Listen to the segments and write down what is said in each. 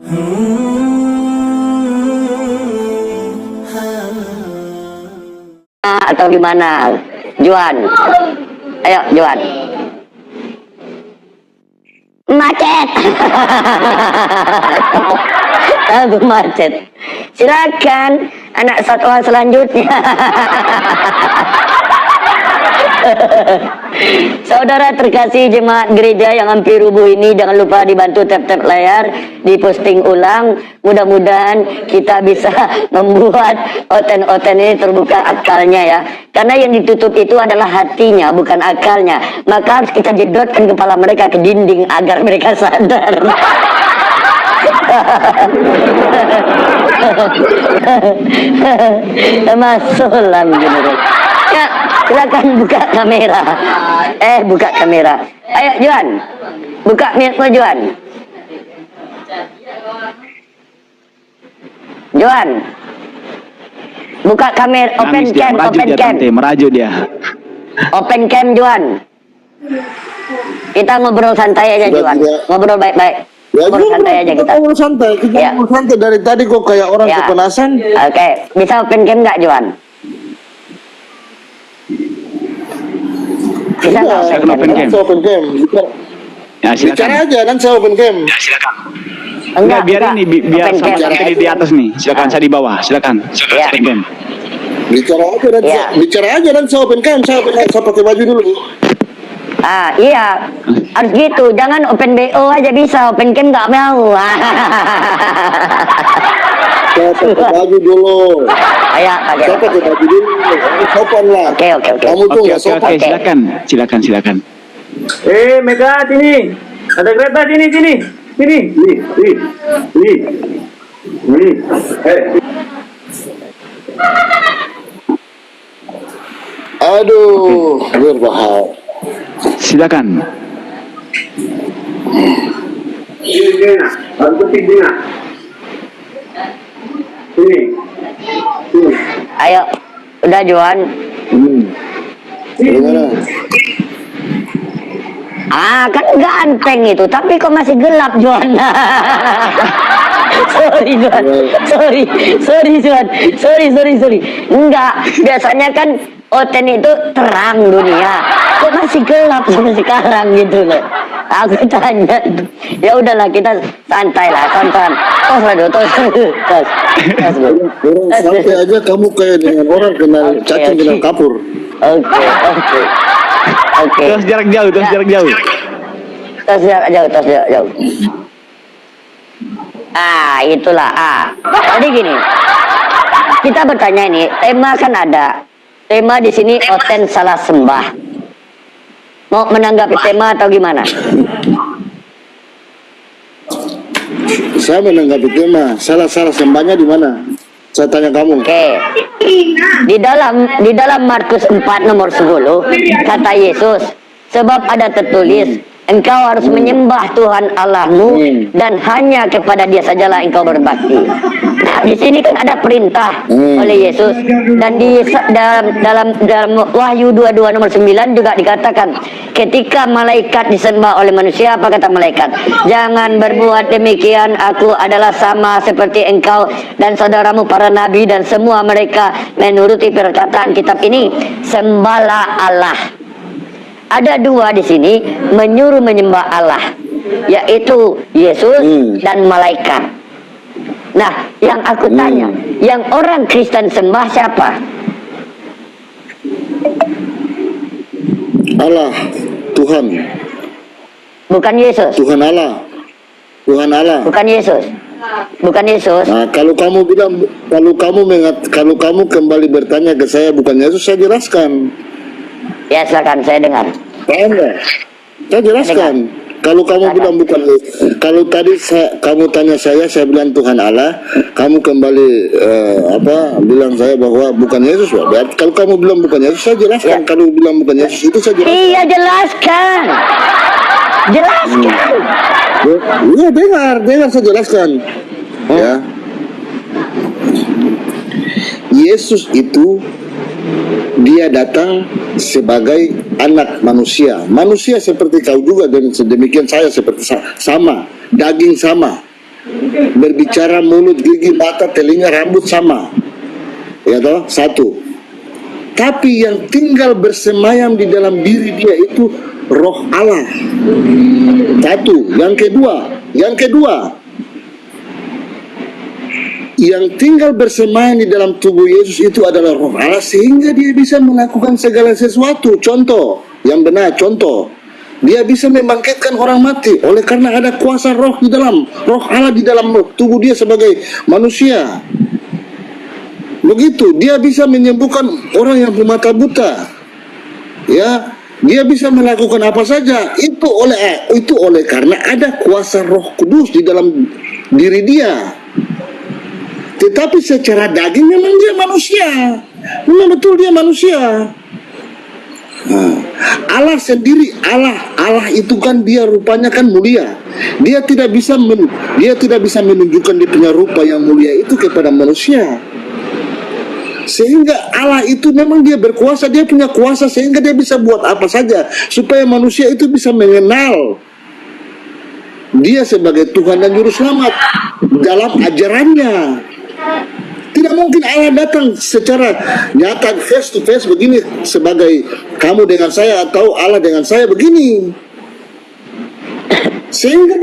Atau gimana, Juan? Ayo, Juan. Macet. Lagu macet. Silakan anak satwa selanjutnya. Saudara terkasih jemaat gereja yang hampir rubuh ini, jangan lupa dibantu tap-tap layar, diposting ulang. Mudah-mudahan kita bisa membuat oten-oten ini terbuka akalnya ya. Karena yang ditutup itu adalah hatinya, bukan akalnya. Maka harus kita jedotkan kepala mereka ke dinding agar mereka sadar. Masuk dalam gitu. Ya, silakan buka kamera. Buka kamera. Ayo, Juan. Buka mic-mu, Juan. Juan. Buka kamera, open cam, open cam. Meraju dia. Open cam, Juan. Kita ngobrol santai aja, Juan. Ngobrol baik-baik. Ngobrol santai aja kita. Ngobrol santai. Kita ngobrol santai dari tadi kok kayak orang kepanasan. Oke, bisa open cam nggak, Juan? Bisa nggak open cam? Open cam. Ya, silakan. Bicara aja dan saya open cam. Ya, silakan. Enggak, biar ini biar sama santai di atas nih. Silakan, saya di bawah. Silakan. Open cam. Bicara aja dan saya open cam. Saya pakai baju dulu. Iya, harus gitu. Jangan open BO aja bisa, open cam nggak mau. Saya pakai baju dulu. Saya pakai baju dulu. Sopan lah. Oke. Kamu tuh nggak sopan. Silakan. Mega, sini. Ada kereta sini. Sini. Aduh, berbahaya. Silakan. Ayo, udah Juan. Kan ganteng itu, tapi kok masih gelap Juan. Sorry Juan. Sorry. Enggak, biasanya kan oten itu terang dunia. Kok masih gelap sampai sekarang gitu loh. Aku tanya. Ya udahlah, kita santai lah, tonton. Tos. Santai aja, kamu kayak dengan orang kenal cacing kenal kapur. Oke. Terus jarak jauh. Terus jarak jauh. Itulah. Jadi gini. Kita bertanya ini, tema kan ada. Tema di sini oten salah sembah. Mau menanggapi tema atau gimana? Saya menanggapi tema. Salah sembahnya di mana? Saya tanya kamu. Oke. Di dalam Markus 4 nomor 10 kata Yesus, sebab ada tertulis, engkau harus menyembah Tuhan Allahmu dan hanya kepada Dia sajalah engkau berbakti. Nah, di sini kan ada perintah oleh Yesus, dan di dalam Wahyu 22 nomor 9 juga dikatakan, ketika malaikat disembah oleh manusia, apa kata malaikat? Jangan berbuat demikian, aku adalah sama seperti engkau dan saudaramu para nabi dan semua mereka menuruti perkataan kitab ini. Sembahlah Allah. Ada dua di sini menyuruh menyembah Allah, yaitu Yesus dan malaikat. Nah, yang aku tanya, yang orang Kristen sembah siapa? Allah, Tuhan. Bukan Yesus. Tuhan Allah. Bukan Yesus. Nah, kalau kamu kembali bertanya ke saya bukan Yesus, saya jelaskan. Ya, silakan, saya dengar. Saya jelaskan. Kalau kamu bilang bukan, kalau tadi kamu tanya saya bilang Tuhan Allah, kamu kembali bilang saya bahwa bukan Yesus, berarti kalau kamu bilang bukan Yesus, saya jelaskan. Kalau bilang bukan Yesus, itu saya jelaskan. Iya, jelaskan. Iya, dengar saya jelaskan. Ya, Yesus itu Dia datang sebagai anak manusia seperti kau juga, dan sedemikian saya seperti sama, daging sama. berbicara, mulut, gigi, mata, telinga, rambut sama. Ya toh, satu. Tapi yang tinggal bersemayam di dalam diri dia itu roh Allah. Satu. Yang kedua, yang tinggal bersemayam di dalam tubuh Yesus itu adalah roh Allah, sehingga dia bisa melakukan segala sesuatu. Contoh yang benar, dia bisa membangkitkan orang mati oleh karena ada kuasa roh Allah di dalam tubuh dia sebagai manusia. Begitu, dia bisa menyembuhkan orang yang bermata buta. Ya, dia bisa melakukan apa saja. Itu oleh karena ada kuasa Roh Kudus di dalam diri dia. Tetapi secara daging memang dia manusia. Memang betul dia manusia. Allah sendiri, Allah itu kan dia rupanya kan mulia. Dia tidak bisa menunjukkan dia punya rupa yang mulia itu kepada manusia. Sehingga Allah itu memang dia berkuasa, dia punya kuasa sehingga dia bisa buat apa saja supaya manusia itu bisa mengenal dia sebagai Tuhan dan Juru Selamat dalam ajarannya. Tidak mungkin Allah datang secara nyata face to face begini sebagai kamu dengan saya atau Allah dengan saya begini. Sehingga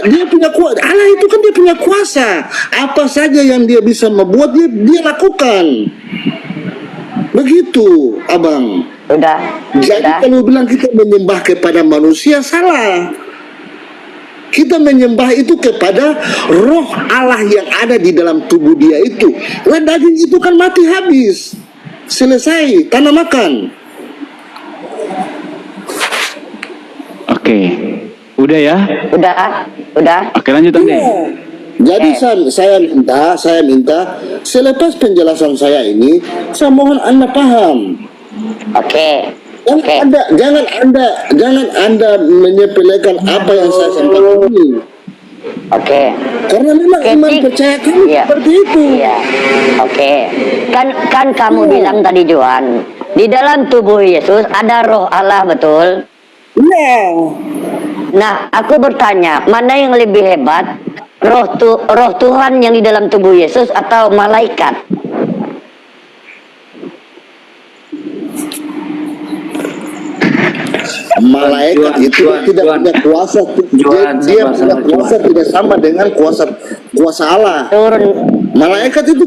dia punya kuasa. Allah itu kan dia punya kuasa. Apa saja yang dia bisa membuat dia lakukan. Begitu, Abang. Jadi kalau bilang kita menyembah kepada manusia salah. Kita menyembah itu kepada roh Allah yang ada di dalam tubuh dia itu. Lah daging itu kan mati habis. Selesai, tanah makan. Oke. Udah ya? Udah. Oke, lanjut Andi. Jadi saya minta selepas penjelasan saya ini, saya mohon Anda paham. Oke. Jangan Anda menyepelekan apa yang saya sampaikan ini. Oke. Karena memang iman percaya kami seperti itu. Iya. Oke. Kan kamu bilang tadi Johan, di dalam tubuh Yesus ada roh Allah, betul? Iya. Nah, aku bertanya, mana yang lebih hebat? Roh Tuhan yang di dalam tubuh Yesus atau malaikat? Malaikat itu tidak punya kuasa. Dia punya kuasa tidak sama dengan kuasa Allah. Malaikat itu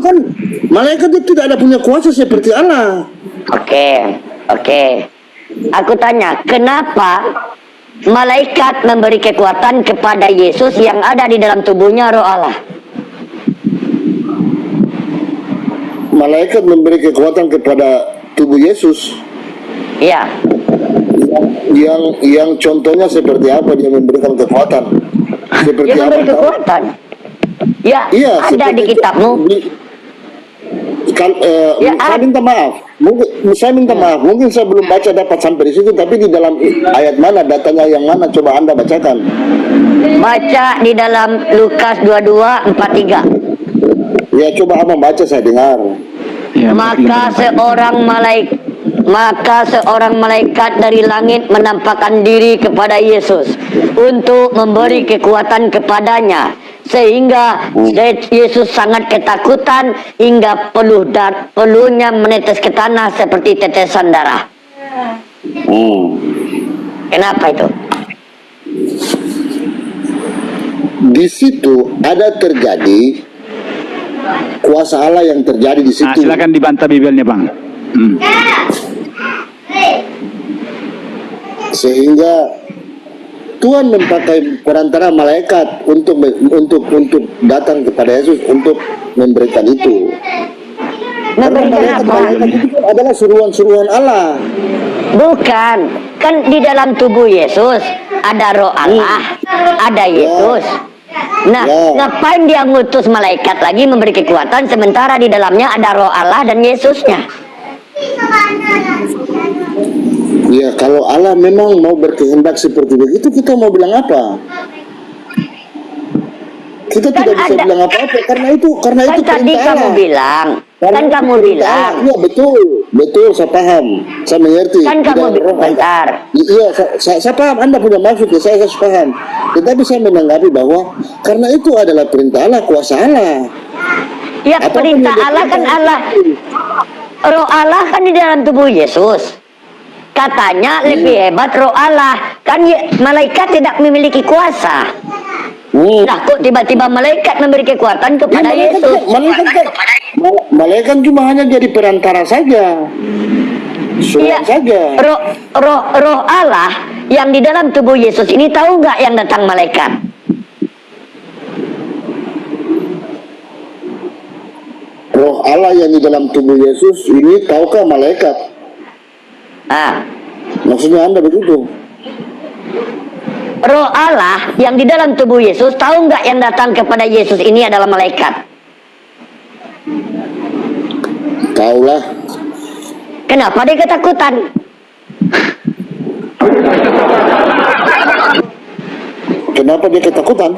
tidak ada punya kuasa seperti Allah. Oke. Aku tanya, kenapa malaikat memberi kekuatan kepada Yesus yang ada di dalam tubuhnya roh Allah? Malaikat memberi kekuatan kepada tubuh Yesus. Iya. Yang contohnya seperti apa dia memberikan kekuatan? Seperti Dia memberi kekuatan. Ya, iya, ada di kitabmu. Saya minta maaf. Mungkin saya belum baca dapat sampai di situ, tapi di dalam ayat mana, datanya yang mana, coba Anda bacakan. Baca di dalam Lukas 22:43. Ya, coba Abang baca, saya dengar. Ya, Maka seorang malaikat dari langit menampakkan diri kepada Yesus untuk memberi kekuatan kepadanya, sehingga Yesus sangat ketakutan hingga peluhnya menetes ke tanah seperti tetesan darah. Kenapa itu? Di situ ada terjadi kuasa Allah yang terjadi di situ. Silakan dibantah bibelnya, Bang. Sehingga Tuhan memakai perantara malaikat untuk datang kepada Yesus untuk memberikan itu. Memberikan apa? Malaikat itu adalah suruhan-suruhan Allah. Bukan, kan di dalam tubuh Yesus ada roh Allah, ada Yesus. Nah, ngapain dia ngutus malaikat lagi memberi kekuatan sementara di dalamnya ada roh Allah dan Yesusnya? Ya, kalau Allah memang mau berkehendak seperti begitu, kita mau bilang apa? kita Kan tidak bisa ada- bilang apa-apa karena itu Kan tadi perintah kamu Allah. bilang, kan kamu bilang, Iya betul, saya paham, saya mengerti. kan kamu Tidak bilang, roh Allah. bentar. Iya, saya paham Anda punya maksud, ya, saya paham. Tetapi saya menanggapi bahwa karena itu adalah perintah Allah, kuasa Allah. Ya Apa perintah yang Allah kan Allah. Roh Allah kan di dalam tubuh Yesus. Katanya lebih hebat roh Allah. Kan malaikat tidak memiliki kuasa. Nah kok tiba-tiba malaikat memberi kekuatan kepada Yesus? Malaikat cuma hanya jadi perantara saja. Iya, Surat saja. roh Allah yang di dalam tubuh Yesus ini tahu nggak yang datang malaikat? Roh Allah yang di dalam tubuh Yesus ini tahukah malaikat? Ah, Maksudnya Anda begitu? roh Allah yang di dalam tubuh Yesus tahu nggak yang datang kepada Yesus ini adalah malaikat? Taulah. Kenapa dia ketakutan? Kenapa dia ketakutan?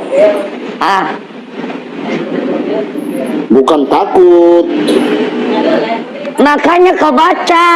Ah, Bukan takut. makanya kau baca.